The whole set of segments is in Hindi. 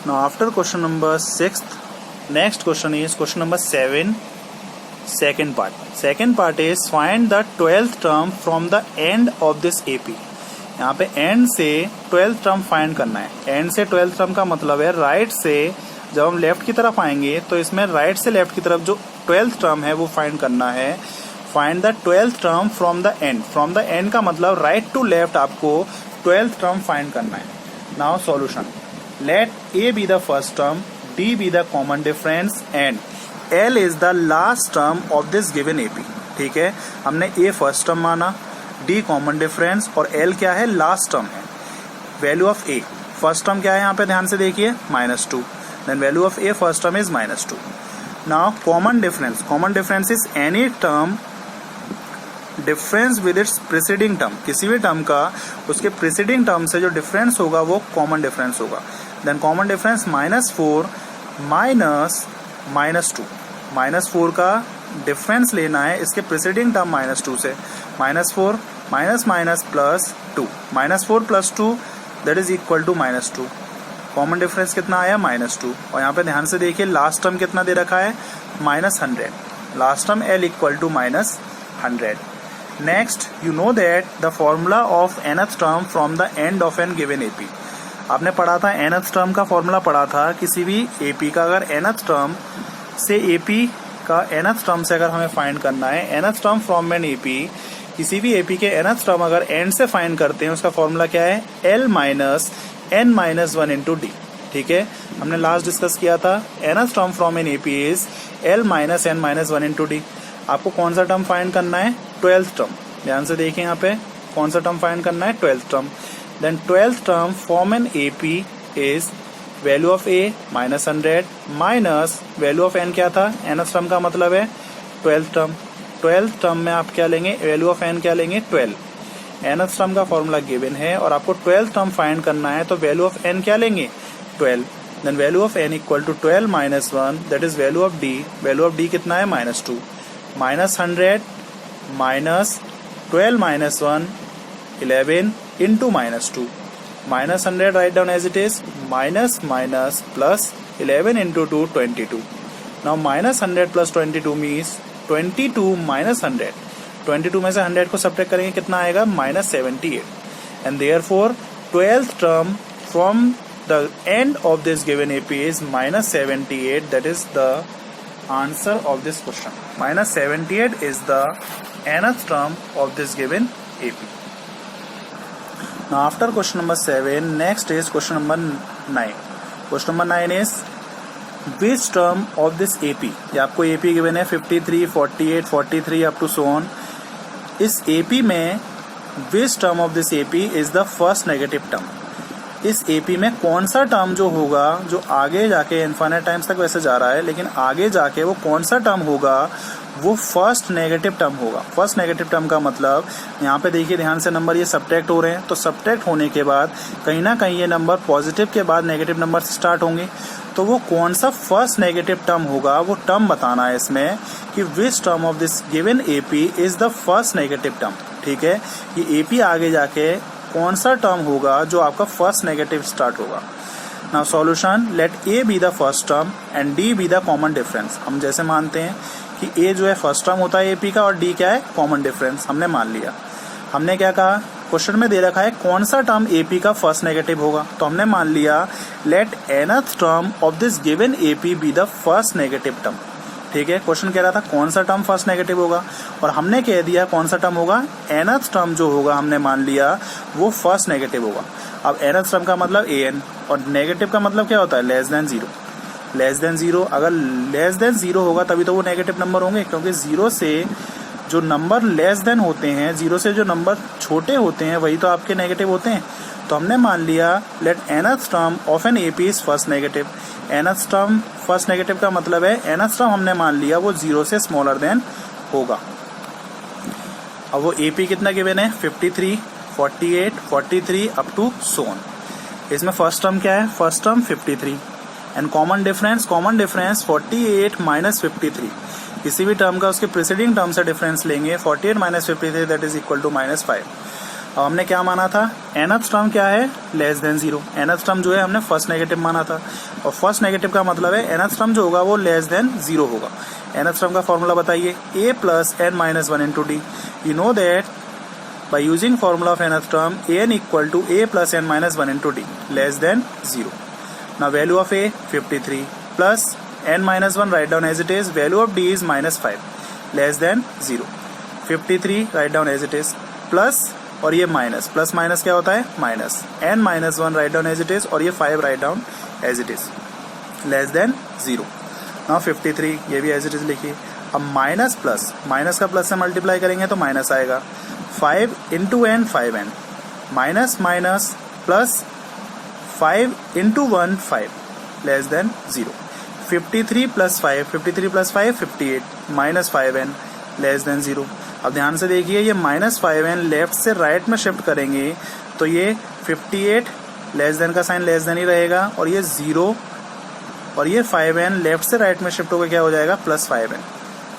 Now after question number 6, next question is question number 7, second part. Second part is find the 12th term from the end of this AP. यहाँ पे end से 12th term find करना है. end से 12th term का मतलब है right से जब हम left की तरफ आएंगे तो इसमें right से left की तरफ जो 12th term है वो find करना है. Find the 12th term from the end. From the end का मतलब right to left आपको 12th term find करना है. Now solution. Let A be the first term, D be the common difference and L is the last term of this given AP. ठीक है, हमने A first term माना, D common difference और L क्या है, last term है. Value of A first term क्या है यहाँ पे ध्यान से देखिए, -2. Then value of A first term is -2. Now common difference is any term difference with its preceding term. किसी भी टर्म का उसके प्रीसीडिंग टर्म से जो डिफरेंस होगा वो कॉमन डिफरेंस होगा. Then common difference -4 -2. -4 का डिफरेंस लेना है इसके प्रीसीडिंग टर्म -2 से. -4 +2. -4 + 2 that is equal to -2. Common difference कितना आया, -2. और यहाँ पे ध्यान से देखिए लास्ट टर्म कितना दे रखा है, -100. Last term L equal to -100. Next, you know that the formula of nth term from the end of n given AP. आपने पढ़ा था nth term का फॉर्मूला पढ़ा था. किसी भी AP का अगर nth term से AP का nth term से अगर हमें फाइंड करना है, nth term from an AP, किसी भी AP के nth term अगर end से फाइंड करते हैं उसका फॉर्मूला क्या है, L minus n minus 1 into D. ठीक है, हमने लास्ट डिस्कस किया था. nth term from an AP is L minus n minus 1 into D. आपको कौन सा टर्म फाइंड करना है, 12th टर्म. ध्यान से देखिए यहाँ पे कौन सा टर्म फाइंड करना है, 12th term. Then 12th term from an AP is value of A -100 minus value of n क्या था, nth टर्म का मतलब है 12th टर्म. 12th टर्म में आप क्या लेंगे, वैल्यू ऑफ n क्या लेंगे, 12. nth टर्म का फॉर्मूला गिवन है और आपको 12th टर्म फाइंड करना है तो वैल्यू ऑफ n क्या लेंगे, 12. Then value of n equal to 12 - 1 that is value of D. Value of D कितना है, -2. -100 minus 12 - 1 11 into -2. -100 right down as it is, minus plus 11 into 2 22. Now -100 + 22 means 22 - 100. 22 में से 100 को सब्ट्रैक्ट करेंगे कितना आएगा, -78. And therefore 12th term from the end of this given AP is -78. That is the answer of this question. -78 is the nth term of this given AP. Now after question number 7, next is question number 9. Question number 9 is which term of this AP. ये आपको AP given है 53, 48, 43 up to so on. इस AP में which term of this AP is the first negative term. इस AP में कौन सा टर्म जो होगा, जो आगे जाके इनफाइनाइट टाइम्स तक वैसे जा रहा है लेकिन आगे जाके वो कौन सा टर्म होगा, वो फर्स्ट नेगेटिव टर्म होगा. फर्स्ट नेगेटिव टर्म का मतलब यहाँ पे देखिए ध्यान से, नंबर ये सब्ट्रैक्ट हो रहे हैं तो सब्ट्रैक्ट होने के बाद कहीं ना कहीं ये नंबर पॉजिटिव के बाद नेगेटिव नंबर से स्टार्ट होंगे. तो वो कौन सा फर्स्ट नेगेटिव टर्म होगा, वो टर्म बताना है इसमें कि which term of this given AP is the first negative term. ठीक है, ये AP आगे जाके कौन सा टर्म होगा जो आपका फर्स्ट नेगेटिव स्टार्ट होगा. Now solution, let A be the first term and D be the common difference. हम जैसे मानते हैं कि A जो है फर्स्ट टर्म होता है AP का और D क्या है, कॉमन डिफरेंस. हमने मान लिया. हमने क्या कहा, क्वेश्चन में दे रखा है कौन सा टर्म AP का फर्स्ट नेगेटिव होगा, तो हमने मान लिया let nth term of this given AP be the first negative term. ठीक है, क्वेश्चन कह रहा था कौन सा टर्म फर्स्ट नेगेटिव होगा और हमने कह दिया कौन सा टर्म होगा, nth टर्म जो होगा हमने मान लिया वो फर्स्ट नेगेटिव होगा. अब nth टर्म का मतलब an और नेगेटिव का मतलब क्या होता है, लेस देन 0. लेस देन 0, अगर लेस देन 0 होगा तभी तो वो नेगेटिव नंबर होंगे, क्योंकि 0 से जो नंबर लेस देन होते हैं, 0 से जो नंबर छोटे होते हैं वही तो आपके नेगेटिव होते हैं. तो हमने मान लिया let nth term of an AP is first negative. nth term first negative का मतलब है nth टर्म हमने मान लिया वो 0 से स्मॉलर देन होगा. अब वो AP कितना गिवन है, 53, 48, 43 अप टू सो ऑन. इसमें फर्स्ट टर्म क्या है, first term 53 and common difference 48 minus 53. किसी भी टर्म का उसके प्रीसीडिंग टर्म से डिफरेंस लेंगे, 48 minus 53 that is equal to -5. अब हमने क्या माना था, nth टर्म क्या है, लेस देन 0। nth टर्म जो है हमने फर्स्ट नेगेटिव माना था, और फर्स्ट नेगेटिव का मतलब है nth टर्म जो होगा वो लेस देन 0 होगा। nth टर्म का फॉर्मूला बताइए, a plus n minus 1 into D. You know that by using formula of nth term an equal to a plus n minus 1 into d less than 0. Now value of a 53 plus n minus 1 write down as it is, value of d is minus 5 less than 0. 53 write down as it is plus, और ये माइनस, प्लस माइनस क्या होता है, minus, n minus 1 write down as it is, और ये 5 write down as it is less than 0. Now 53 ये भी as it is लिखिए। अब माइनस प्लस, माइनस का प्लस से मल्टीप्लाई करेंगे तो माइनस आएगा, 5 into n 5n, minus minus plus 5 into 1 5 less than 0। 53 plus 5, 53 plus 5 58 minus 5n less than 0। अब ध्यान से देखिए, ये माइनस 5n लेफ्ट से राइट में शिफ्ट करेंगे तो ये 58 लेस देन का साइन लेस देन ही रहेगा, और ये 0 और ये 5n लेफ्ट से राइट में शिफ्ट होकर क्या हो जाएगा, plus 5n,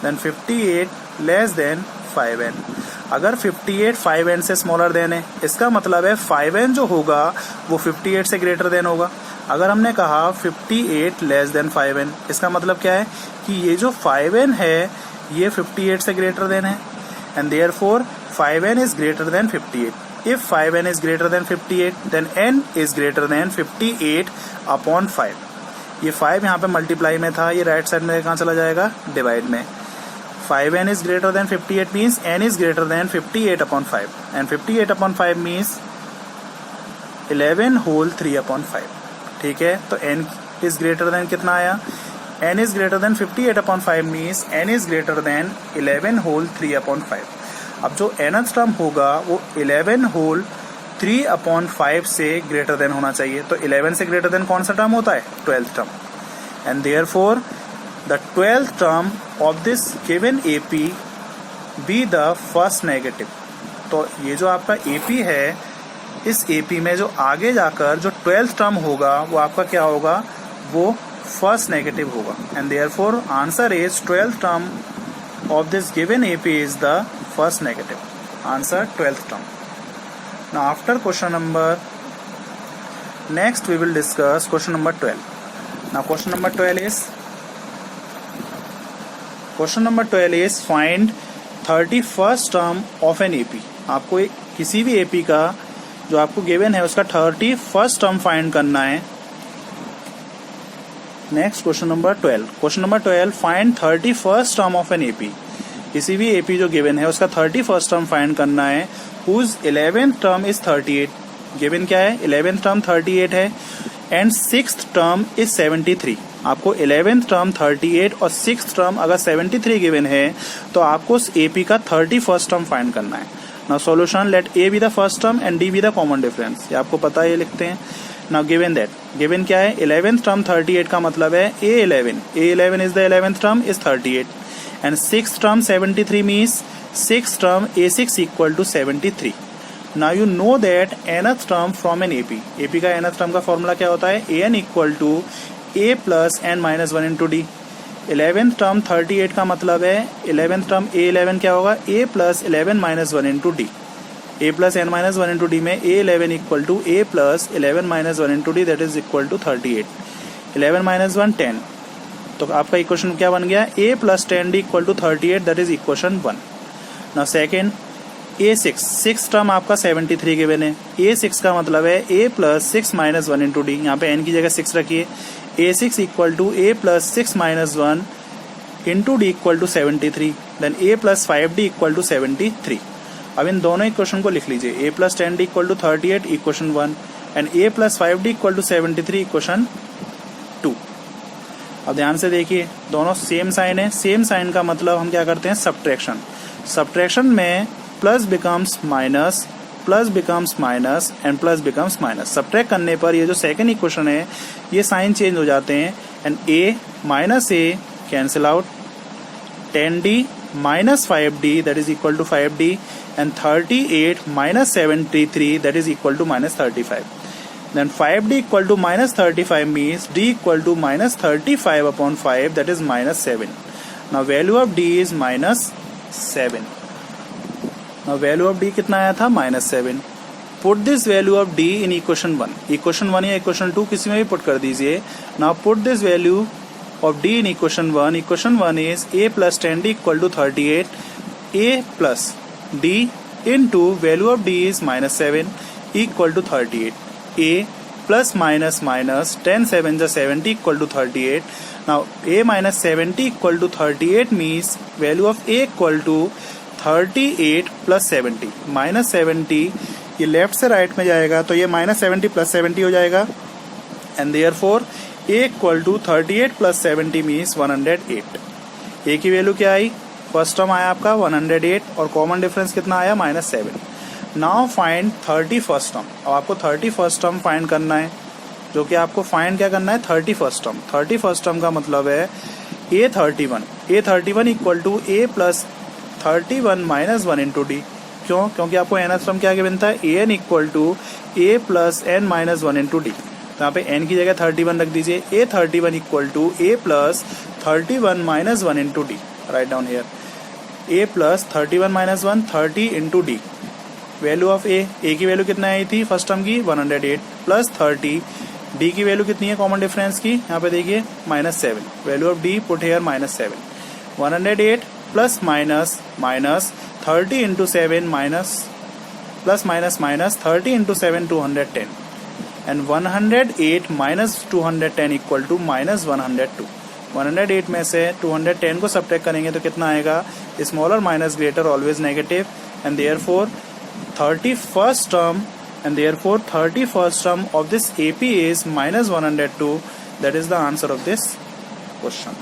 then 58 less than 5n। अगर 58 5n से स्मॉलर देन है, इसका मतलब है 5n जो होगा वो 58 से ग्रेटर देन होगा। अगर हमने कहा 58 लेस देन 5n, इसका मतलब क्या है कि ये जो 5n है ये 58 से ग्रेटर देन है, and therefore 5n is greater than 58। If 5n is greater than 58 then n is greater than 58 upon 5। ये 5 यहाँ पे मल्टीप्लाई में था, ये राइट साइड में कहाँ चला जाएगा, डिवाइड में। 5n is greater than 58 means n is greater than 58 upon 5, and 58 upon 5 means 11 whole 3 upon 5। ठीक है, तो n is greater than कितना आया, n is greater than 58 upon 5 means n is greater than 11 whole 3 upon 5। अब जो nth टर्म होगा वो 11 whole 3 upon 5 से ग्रेटर देन होना चाहिए। तो 11 से ग्रेटर देन कौन सा टर्म होता है, 12th term, and therefore the 12th term of this given AP be the first negative। तो ये जो आपका AP है, इस AP में जो आगे जाकर जो 12th term होगा वो आपका क्या होगा, वो फर्स्ट नेगेटिव होगा, and therefore answer is 12th term of this given AP is the first negative। Answer 12th term। Now after question number, next we will discuss question number 12। Now question number 12 is, question number 12 is find 31st term of an AP. आपको किसी भी एपी का जो आपको गिवन है उसका 31st टर्म फाइंड करना है। Next question number 12, question number 12 find 31st term of an AP. किसी भी एपी जो गिवन है उसका 31st टर्म फाइंड करना है, whose 11th term is 38। Given क्या है, 11th टर्म 38 है, एंड 6th टर्म इज 73। आपको 11th टर्म 38 और 6th टर्म अगर 73 गिवन है तो आपको उस एपी का 31st टर्म फाइंड करना है। Now solution, let a be the first term and D be the common difference. ये आपको पता है, ये लिखते हैं। नाउ गिवन दैट, गिवन क्या है, 11th टर्म 38 का मतलब है A11 is the 11th term is 38, and 6th term 73 means 6th term A6 equal to 73। Now you know that nth term from an AP का nth टर्म का फॉर्मूला क्या होता है, an equal to a plus n minus 1 into D. 11th term 38 का मतलब है 11th टर्म A11 क्या होगा, a plus 11 minus 1 into D. a plus n minus 1 into D में A11 equal to a plus 11 minus 1 into D, that is equal to 38। 11 minus 1 10, तो आपका इक्वेशन क्या बन गया, a plus 10d equal to 38, that is equation 1। Now second, A6 term आपका 73 गिवन है। A6 का मतलब है a plus 6 minus 1 into D. यहाँ पे n की जगह 6 रखिए। A6 equal to a plus 6 minus 1 into D equal to 73, then a plus 5d equal to 73। अब इन दोनों इक्वेशन को लिख लीजिए, a plus 10d equal to 38 equation 1, and a plus 5d equal to 73 equation 2। अब ध्यान से देखिए, दोनों सेम साइन है। सेम साइन का मतलब हम क्या करते हैं, सब्ट्रैक्शन। सब्ट्रैक्शन में plus becomes minus, plus becomes minus, and plus becomes minus. Subtract करने पर ये जो सेकंड इक्वेशन है ये साइन चेंज हो जाते हैं, and a minus a cancel out, 10d minus 5d that is equal to 5d, and 38 minus 73 that is equal to minus 35। Then 5d equal to minus 35 means d equal to minus 35 upon 5 that is minus 7। Now value of d is minus 7। Now value of D कितना आया था -7. Put this value of D in equation 1. Equation 1 या इक्वेशन 2 किसी में भी पुट कर दीजिए. Now put this value of d in equation 1. Equation 1 is a plus 10d equal to 38. a plus d into value of d is -7 equal to 38. a plus minus 10 7 is 70 equal to 38. Now a minus 70 equal to 38 means value of a equal to 38 plus 70. minus 70 ये लेफ्ट से राइट में जाएगा तो ये -70 plus 70 हो जाएगा. And therefore a equal to 38 plus 70 means 108. a की वैल्यू क्या आई? फर्स्ट टर्म आया आपका 108 और कॉमन डिफरेंस कितना आया? -7. Now find 31st term. अब आपको 31st टर्म फाइंड करना है, जो कि आपको फाइंड क्या करना है? 31st term. 31st टर्म का मतलब है a31. a31 equal to a plus 31 minus 1 into D. क्यों? क्योंकि आपको nth टर्म क्या बनता है? an equal to a plus n minus 1 into D. तो यहाँ पे n की जगह 31 रख दीजिए. a31 equal to a plus 31 minus 1 into D. Right down here a plus 31 minus 1 30 into D. Value of a की वैल्यू कितना आई थी फर्स्ट टर्म की? 108 प्लस 30. d की वैल्यू कितनी है कॉमन डिफरेंस की? यहाँ पे देखिए -7. Value of d put here -7. 108 plus minus 30 into 7 minus plus minus 30 into 7 210. And 108 minus 210 equal to -102. 108 में से 210 को सब्ट्रैक्ट करेंगे तो कितना आएगा? Smaller minus greater always negative. And therefore 31st term of this AP is -102. That is the answer of this question.